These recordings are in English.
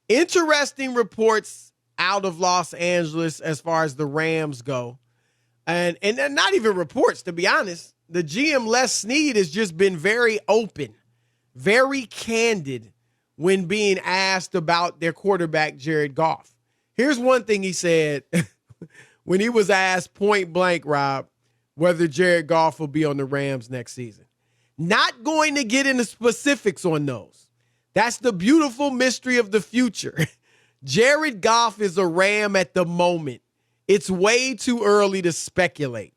Interesting reports out of Los Angeles as far as the Rams go. And not even reports, to be honest. The GM Les Snead has just been very open, very candid when being asked about their quarterback, Jared Goff. Here's one thing he said when he was asked point blank, Rob, whether Jared Goff will be on the Rams next season. Not going to get into specifics on those. That's the beautiful mystery of the future. Jared Goff is a Ram at the moment. It's way too early to speculate.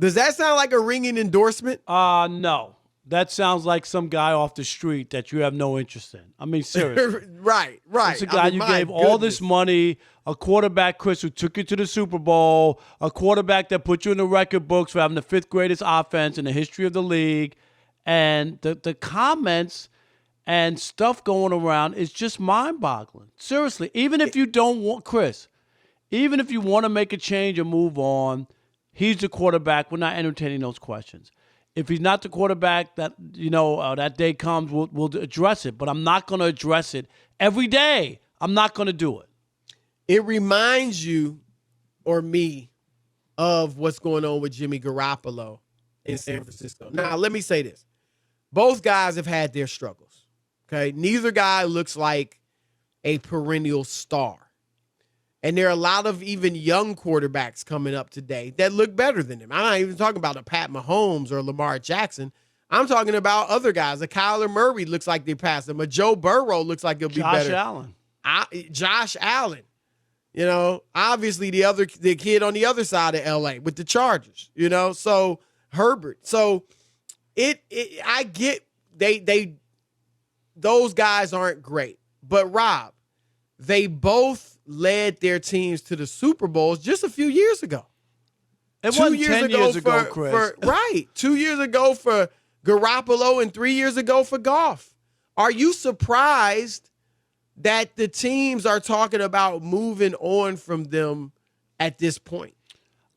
Does that sound like a ringing endorsement? No. That sounds like some guy off the street that you have no interest in. I mean, seriously. Right. It's a guy you gave all this money, a quarterback, Chris, who took you to the Super Bowl, a quarterback that put you in the record books for having the 5th greatest offense in the history of the league. And the comments and stuff going around is just mind-boggling. Seriously, even if you don't want, Chris, even if you want to make a change or move on, he's the quarterback. We're not entertaining those questions. If he's not the quarterback, that that day comes, we'll address it. But I'm not going to address it every day. I'm not going to do it. It reminds you or me of what's going on with Jimmy Garoppolo in San Francisco. Now, let me say this. Both guys have had their struggles. Okay, neither guy looks like a perennial star. And there are a lot of even young quarterbacks coming up today that look better than him. I'm not even talking about a Pat Mahomes or Lamar Jackson. I'm talking about other guys. A Kyler Murray looks like they passed him. A Joe Burrow looks like he'll be better. Josh Allen. Obviously the kid on the other side of LA with the Chargers, so Herbert. So I get those guys aren't great. But Rob, they both led their teams to the Super Bowls just a few years ago. It wasn't 10 years ago, Chris. Right. 2 years ago for Garoppolo and 3 years ago for Goff. Are you surprised that the teams are talking about moving on from them at this point?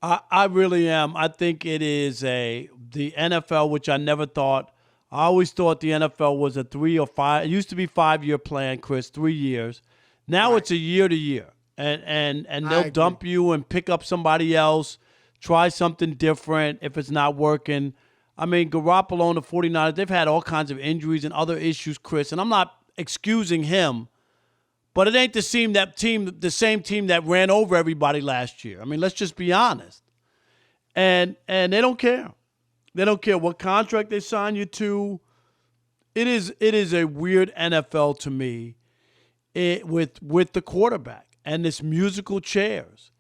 I really am. I think it is the NFL, which I never thought. I always thought the NFL was a 3 or 5. It used to be 5-year plan, Chris, 3 years. Now right. It's a year to year. And they'll dump you and pick up somebody else, try something different if it's not working. I mean, Garoppolo and the 49ers, they've had all kinds of injuries and other issues, Chris, and I'm not excusing him, but it ain't the same team that ran over everybody last year. I mean, let's just be honest. And they don't care. They don't care what contract they sign you to. It is a weird NFL to me with the quarterback and this musical chairs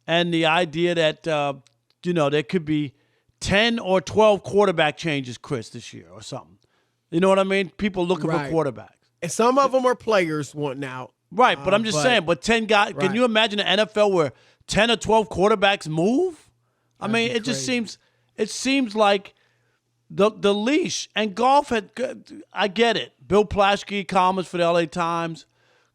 and the idea that there could be 10 or 12 quarterback changes, Chris, this year or something. You know what I mean? People looking for quarterbacks. And some of them are players wanting out. Right, but I'm just saying, 10 guys, right. Can you imagine an NFL where 10 or 12 quarterbacks move? I mean, it just seems like the leash. And Goff I get it. Bill Plaschke, columnist for the LA Times,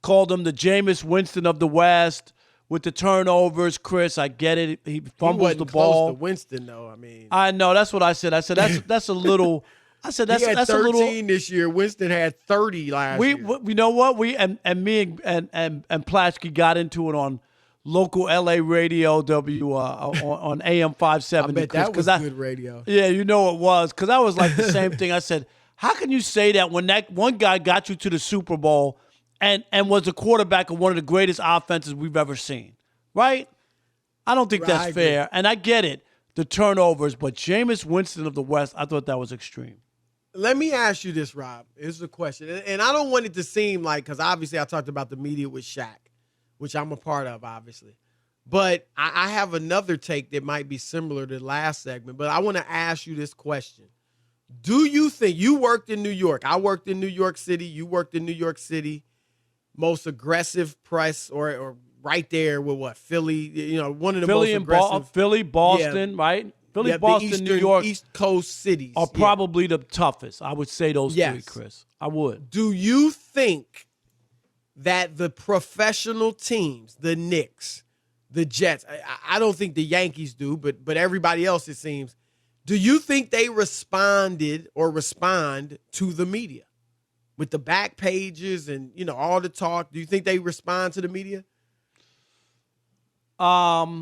called him the Jameis Winston of the West with the turnovers. Chris, I get it. He fumbles the ball. Close to Winston, though. I mean, I know. That's what I said. I said that's a little. I said that's he had that's 13 a little. This year. Winston had 30 last year. You know what? We and me and Plaschke got into it on local LA radio on AM 570. I bet that was good radio. Yeah, you know it was, because I was like the same thing. I said, how can you say that when that one guy got you to the Super Bowl and was the quarterback of one of the greatest offenses we've ever seen, right? I don't think that's fair. And I get it, the turnovers, but Jameis Winston of the West, I thought that was extreme. Let me ask you this, Rob. Here's a question. And I don't want it to seem like, because obviously I talked about the media with Shaq, which I'm a part of, obviously. But I have another take that might be similar to the last segment. But I want to ask you this question. Do you think, you worked in New York, I worked in New York City, you worked in New York City, most aggressive press or right there with what, Philly, one of the most aggressive. Philly, Boston, right? Philly, Boston, New York. East Coast cities. Are probably the toughest. I would say those three, Chris. I would. Do you think that the professional teams, the Knicks, the Jets, I don't think the Yankees do, but everybody else, it seems, do you think they respond to the media with the back pages and, all the talk? Do you think they respond to the media? I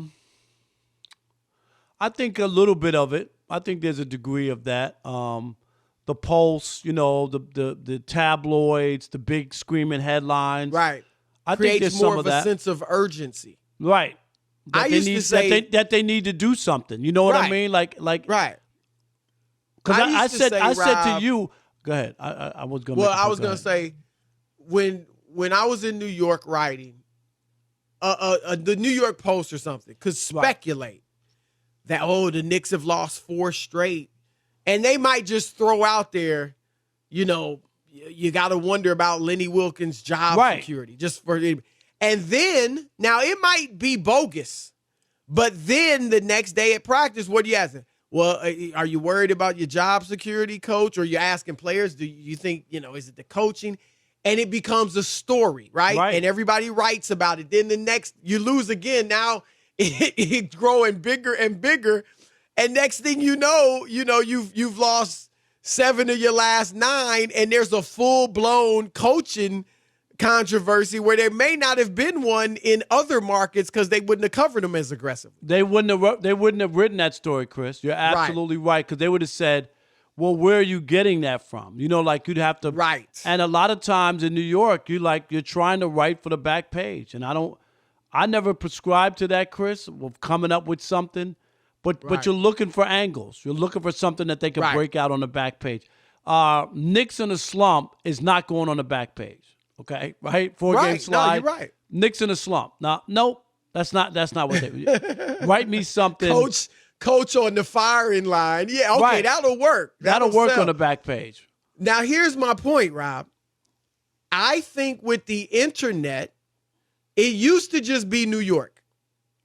think a little bit of it. I think there's a degree of that. The Pulse, the tabloids, the big screaming headlines. Right. I Creates think there's more some of of a that. sense of urgency. Right. I used to say that they need to do something. You know what I Right. mean? Like right. because I I used to said say, I said to Rob- you. Go ahead. I was gonna. Well, make a I point. was Go gonna ahead. say when I was in New York writing, the New York Post or something could speculate that the Knicks have lost 4 straight, and they might just throw out there, you got to wonder about Lenny Wilkins' job security just for him. And then now it might be bogus, but then the next day at practice, what do you ask? Well, are you worried about your job security, coach? Or you're asking players, do you think, is it the coaching? And it becomes a story, right? And everybody writes about it. Then the next, you lose again. Now it's growing bigger and bigger. And next thing you know, you've lost 7 of your last 9, and there's a full-blown coaching controversy where there may not have been one in other markets because they wouldn't have covered them as aggressively. They wouldn't have written that story, Chris. You're absolutely right, because they would have said, well, where are you getting that from? Like you'd have to. Right. And a lot of times in New York, you're trying to write for the back page. And I never prescribe to that, Chris, of coming up with something. But you're looking for angles. You're looking for something that they can break out on the back page. Knicks in a slump is not going on the back page. Okay, right? 4-game slide. No, you're right. Knicks in a slump. Now, nope, that's not what they write me something. Coach on the firing line. Yeah, okay, that'll work. That'll work sell on the back page. Now, here's my point, Rob. I think with the internet, it used to just be New York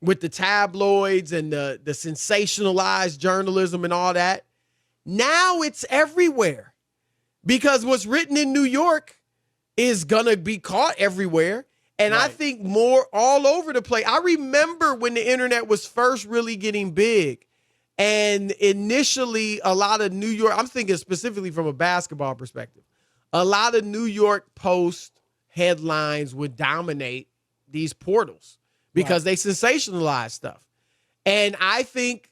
with the tabloids and the sensationalized journalism and all that. Now it's everywhere because what's written in New York is going to be caught everywhere. And I think more all over the place. I remember when the internet was first really getting big. And initially, a lot of New York, I'm thinking specifically from a basketball perspective, a lot of New York Post headlines would dominate these portals because they sensationalize stuff. And I think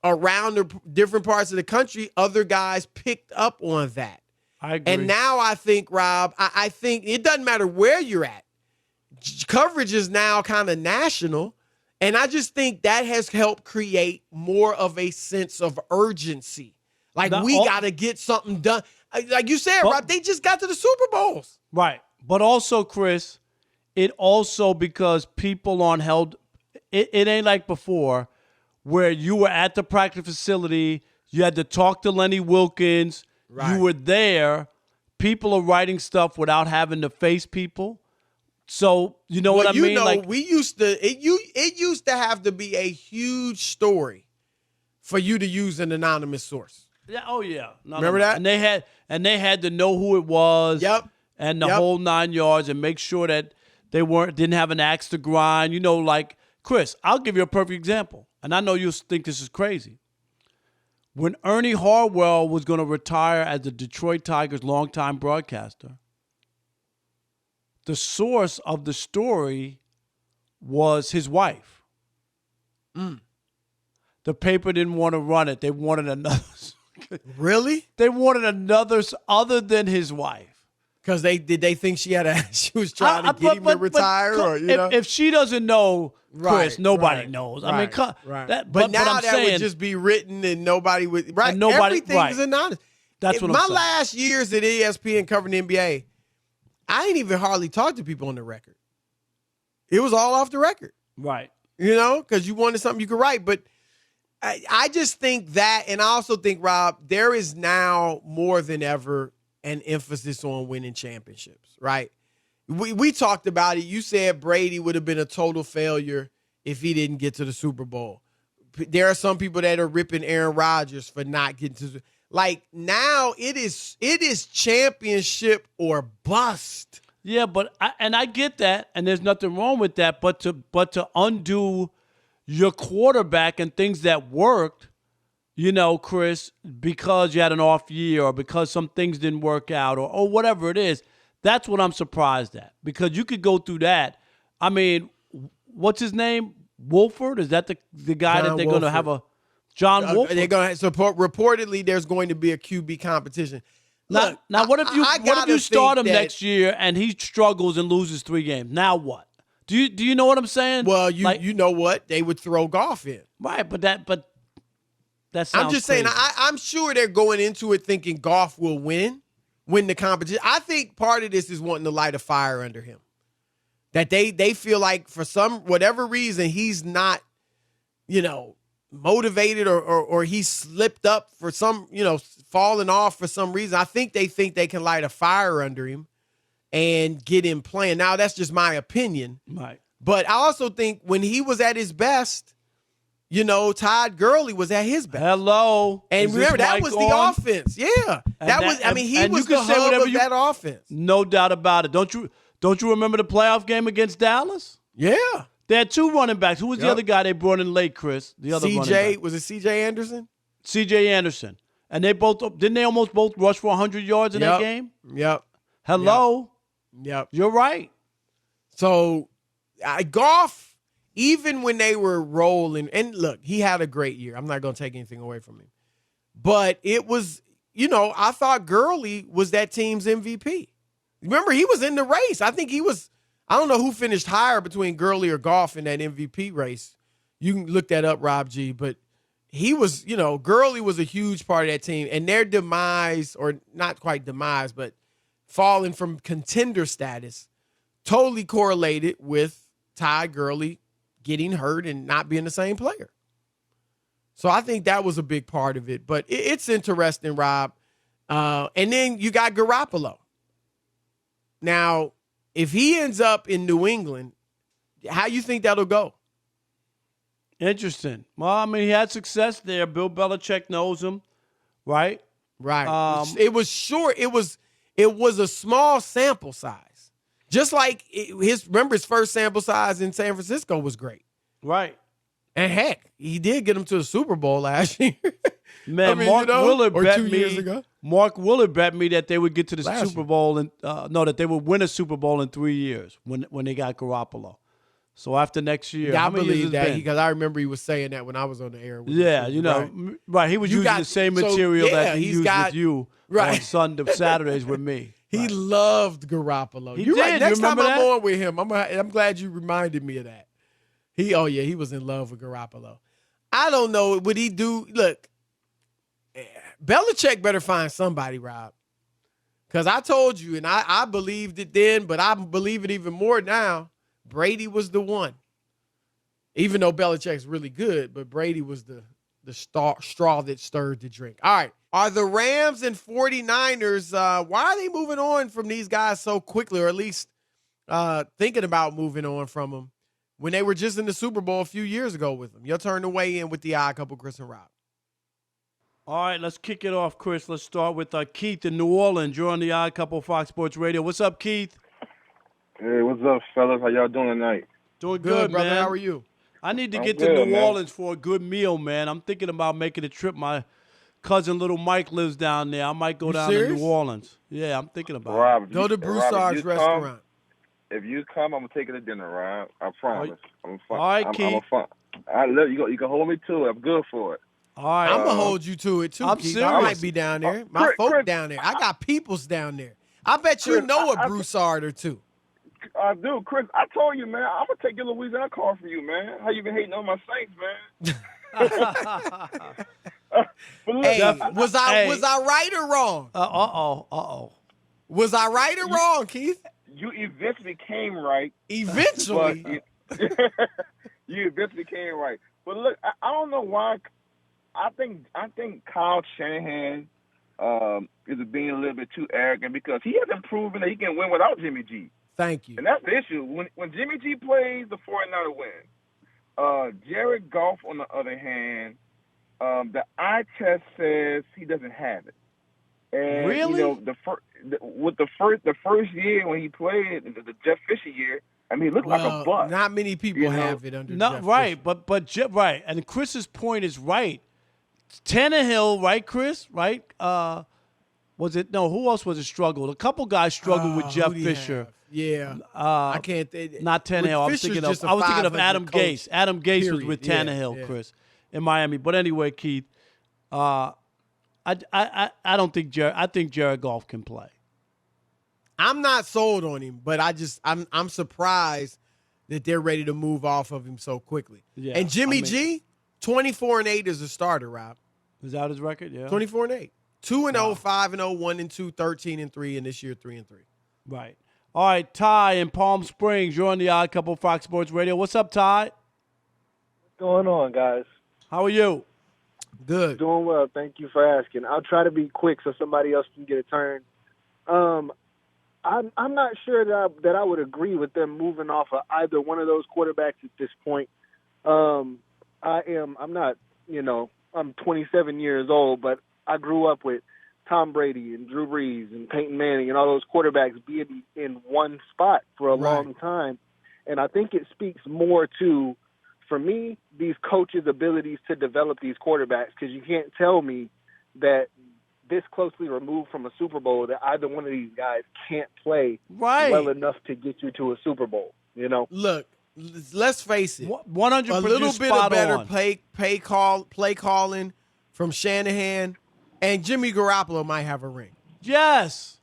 around the different parts of the country, other guys picked up on that. I agree. And now I think, Rob, I think it doesn't matter where you're at. Coverage is now kind of national. And I just think that has helped create more of a sense of urgency. Like, we got to get something done. Like you said, Rob, they just got to the Super Bowls. Right. But also, Chris, it also because people aren't held. It ain't like before where you were at the practice facility. You had to talk to Lenny Wilkins. Right. You were there. People are writing stuff without having to face people. So you know what I mean? Like we used to. It used to have to be a huge story for you to use an anonymous source. Yeah. Oh yeah. Remember that? And they had to know who it was. Yep. And the whole 9 yards, and make sure that they didn't have an axe to grind. Like Chris, I'll give you a perfect example. And I know you'll think this is crazy. When Ernie Harwell was going to retire as the Detroit Tigers' longtime broadcaster, the source of the story was his wife. The paper didn't want to run it. They wanted another. Really? They wanted another other than his wife. Because they think she was trying to get him to retire? If she doesn't know, Chris, nobody knows. I mean, but now that would just be written and nobody would. Right. And everything's anonymous. That's what I'm saying. My last years at ESPN covering the NBA, I ain't even hardly talk to people on the record. It was all off the record. Right. Because you wanted something you could write. But I just think that, and I also think, Rob, there is now more than ever an emphasis on winning championships, right? We talked about it. You said Brady would have been a total failure if he didn't get to the Super Bowl. There are some people that are ripping Aaron Rodgers for not getting to like now it is championship or bust. Yeah, but I get that, and there's nothing wrong with that. But to undo your quarterback and things that worked, Chris, because you had an off year or because some things didn't work out or whatever it is. That's what I'm surprised at, because you could go through that. I mean, what's his name? Wolford? Is that the guy that they're going to have a John Wolford? They're going to support. Reportedly, there's going to be a QB competition. Look, now what if you start him next year and he struggles and loses 3 games? Now what? Do you know what I'm saying? Well, you know what? They would throw Goff in. Right, but that sounds I'm just saying, crazy. I'm sure they're going into it thinking Goff will win the competition. I think part of this is wanting to light a fire under him. That they feel like for whatever reason he's not, motivated or he slipped up for some, falling off for some reason. I think they can light a fire under him and get him playing. Now, that's just my opinion. Right. But I also think when he was at his best, Todd Gurley was at his best. Hello. And remember, that was the offense. Yeah. He was the hub of that offense. No doubt about it. Don't you remember the playoff game against Dallas? Yeah. They had 2 running backs. Who was the other guy they brought in late, Chris? The other running back. Was it C.J. Anderson? C.J. Anderson. And didn't they almost both rush for 100 yards in that game? Yep. Hello. Yep. You're right. So, Goff, even when they were rolling, and look, he had a great year. I'm not going to take anything away from him. But it was, I thought Gurley was that team's MVP. Remember, he was in the race. I think I don't know who finished higher between Gurley or Goff in that MVP race. You can look that up, Rob G. But he was, Gurley was a huge part of that team. And their demise, or not quite demise, but falling from contender status, totally correlated with Todd Gurley getting hurt and not being the same player. So I think that was a big part of it. But it's interesting, Rob. And then you got Garoppolo. Now, if he ends up in New England, how you think that'll go? Interesting. Well, I mean, he had success there. Bill Belichick knows him, right? Right. It was short. It was a small sample size. Just like his first sample size in San Francisco was great. Right. And heck, he did get him to the Super Bowl last year. Man, Mark Willard bet me. Years ago. Mark Willard bet me that they would get to the Last Super Bowl and that they would win a Super Bowl in 3 years when they got Garoppolo. So after next year, I believe that because I remember he was saying that when I was on the air. With right. He was using the same material that he used with you on Saturdays with me. He loved Garoppolo. You're right. Next time I'm on with him, I'm glad you reminded me of that. He was in love with Garoppolo. I don't know. Would he do? Look, Belichick better find somebody, Rob. Because I told you, and I believed it then, but I believe it even more now. Brady was the one. Even though Belichick's really good, but Brady was the straw that stirred the drink. All right. Are the Rams and 49ers, why are they moving on from these guys so quickly, or at least thinking about moving on from them when they were just in the Super Bowl a few years ago with them? Your turn to weigh in with the Odd Couple, Chris and Rob. All right, let's kick it off, Chris. Let's start with Keith in New Orleans. You're on the Odd Couple Fox Sports Radio. What's up, Keith? Hey, what's up, fellas? How y'all doing tonight? Doing good, brother. man. How are you? I need to get to New Orleans for a good meal, man. I'm thinking about making a trip. My cousin, little Mike, lives down there. I might go down to New Orleans. Yeah, I'm thinking about it. Go to Broussard's restaurant. If you come, I'm gonna take you to dinner, Rob. I promise. All right, Keith. I love you. You can hold me to it. I'm good for it. All right. I'm gonna hold you to it too, Keith. Serious. I might be down there. My folk down there. I got peoples down there. I bet you know a Broussard or two. Dude, Chris, I told you, man, I'm going to take your Louisiana call for you, man. How you been hating on my Saints, man? But look, hey, was I right or wrong? Uh-oh. Was I right or wrong, Keith? You eventually came right. Eventually? You eventually came right. But look, I don't know why. I think Kyle Shanahan is being a little bit too arrogant because he hasn't proven that he can win without Jimmy G. Thank you. And that's the issue. When Jimmy G plays, the 49er win. Jared Goff, on the other hand, the eye test says he doesn't have it. And, really? The first year when he played, the Jeff Fisher year, I mean, he looked like a bust. Not many people have it under Jeff right, Fisher. but right. And Chris's point is right. Tannehill, right, Chris? Right? Was it? No, who else was it struggled? A couple guys struggled with Jeff Who do you Fisher. have? Yeah. I can't Not Tannehill. I was thinking of Adam Gase. Adam Gase was with Tannehill, Chris, in Miami. But anyway, Keith, I don't think I think Jared Goff can play. I'm not sold on him, but I'm surprised that they're ready to move off of him so quickly. Yeah, and Jimmy G, 24-8 as a starter, Rob. Is that his record? Yeah. 24-8. 2-0, 5-0, 1-2, 13-3, and this year 3-3. Right. All right, Ty in Palm Springs. You're on the Odd Couple Fox Sports Radio. What's up, Ty? What's going on, guys? How are you? Good. Doing well. Thank you for asking. I'll try to be quick so somebody else can get a turn. I'm not sure that I would agree with them moving off of either one of those quarterbacks at this point. I'm not, I'm 27 years old, but I grew up with Tom Brady and Drew Brees and Peyton Manning and all those quarterbacks being in one spot for a long time. And I think it speaks more to, for me, these coaches' abilities to develop these quarterbacks, because you can't tell me that this closely removed from a Super Bowl that either one of these guys can't play well enough to get you to a Super Bowl, Look, let's face it. 100% a little bit of better on. play calling from Shanahan, and Jimmy Garoppolo might have a ring. Yes.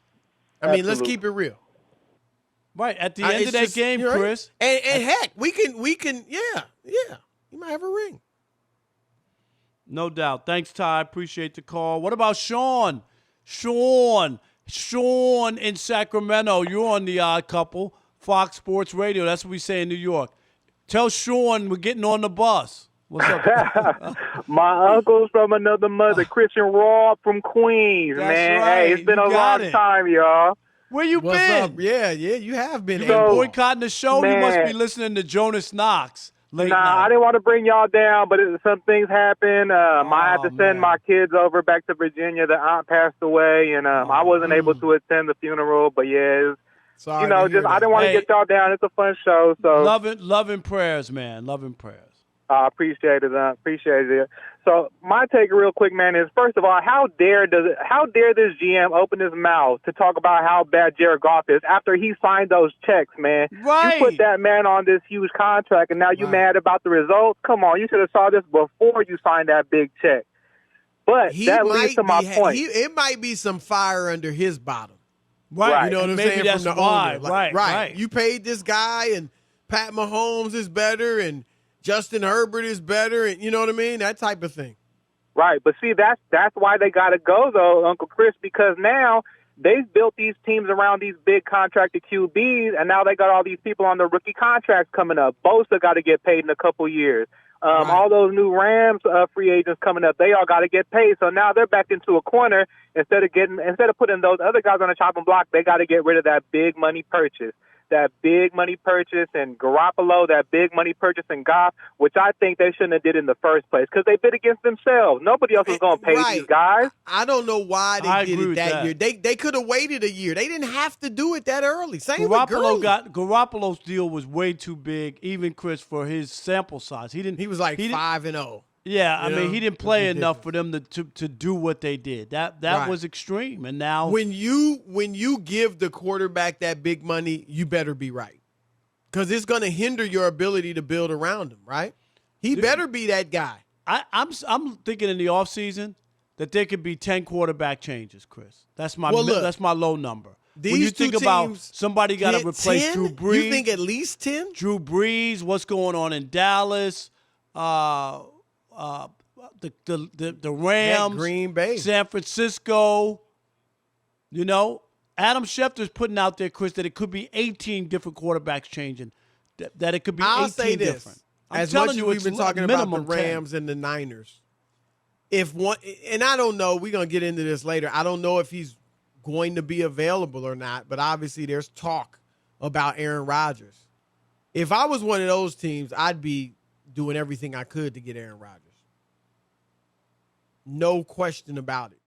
I mean, let's keep it real. Right. At the end of that game, Chris. And heck, we can, yeah. He might have a ring. No doubt. Thanks, Ty. Appreciate the call. What about Sean? Sean in Sacramento. You're on the Odd Couple, Fox Sports Radio. That's what we say in New York. Tell Sean we're getting on the bus. What's up? My uncle's from another mother, Christian Rob from Queens, That's man. right. Hey, it's been You a got long it. time, y'all. Where you What's been? up? Yeah, you have been. You been boycotting the show? Man. You must be listening to Jonas Knox late Nah, night. I didn't want to bring y'all down, but some things happened. I had to send my kids over back to Virginia. The aunt passed away, and I wasn't able to attend the funeral. But yeah, it was, Sorry I didn't want to get y'all down. It's a fun show. So love and prayers, man. Love and prayers. I appreciate it. Appreciate it. So my take real quick, man, is first of all, how dare this GM open his mouth to talk about how bad Jared Goff is after he signed those checks, man? Right. You put that man on this huge contract, and now you mad about the results? Come on, you should have saw this before you signed that big check. But that leads to my point. It might be some fire under his bottom. Right. You know what I'm Maybe saying? that's from the why. owner. Like, Right. You paid this guy, and Pat Mahomes is better, and Justin Herbert is better, and you know what I mean? That type of thing. Right, but see, that's why they got to go, though, Uncle Chris, because now they've built these teams around these big contracted QBs, and now they got all these people on their rookie contracts coming up. Bosa got to get paid in a couple years. All those new Rams free agents coming up, they all got to get paid. So now they're back into a corner. Instead of putting those other guys on the chopping block, they got to get rid of that big money purchase. That big money purchase and Garoppolo, that big money purchase and Goff, which I think they shouldn't have did in the first place because they bid against themselves. Nobody else was going to pay these guys. I don't know why they did it that year. They could have waited a year. They didn't have to do it that early. Same with Gurley. Garoppolo's deal was way too big, even Chris, for his sample size. He was like 5-0. Yeah, I mean, he didn't play enough for them to do what they did. That was extreme. And now when you give the quarterback that big money, you better be right, because it's going to hinder your ability to build around him. Right? He better be that guy. I'm thinking in the offseason that there could be 10 quarterback changes, Chris. That's my low number. When you think about somebody got to replace 10? Drew Brees, You think at least 10? Drew Brees, what's going on in Dallas? The Rams, Green Bay, San Francisco. Adam Schefter's putting out there, Chris, that it could be 18 different quarterbacks changing. That it could be 18 say this, different. I'm as telling much as you, we've it's been talking about the 10. Rams and the Niners, and I don't know, we're going to get into this later. I don't know if he's going to be available or not, but obviously there's talk about Aaron Rodgers. If I was one of those teams, I'd be doing everything I could to get Aaron Rodgers. No question about it.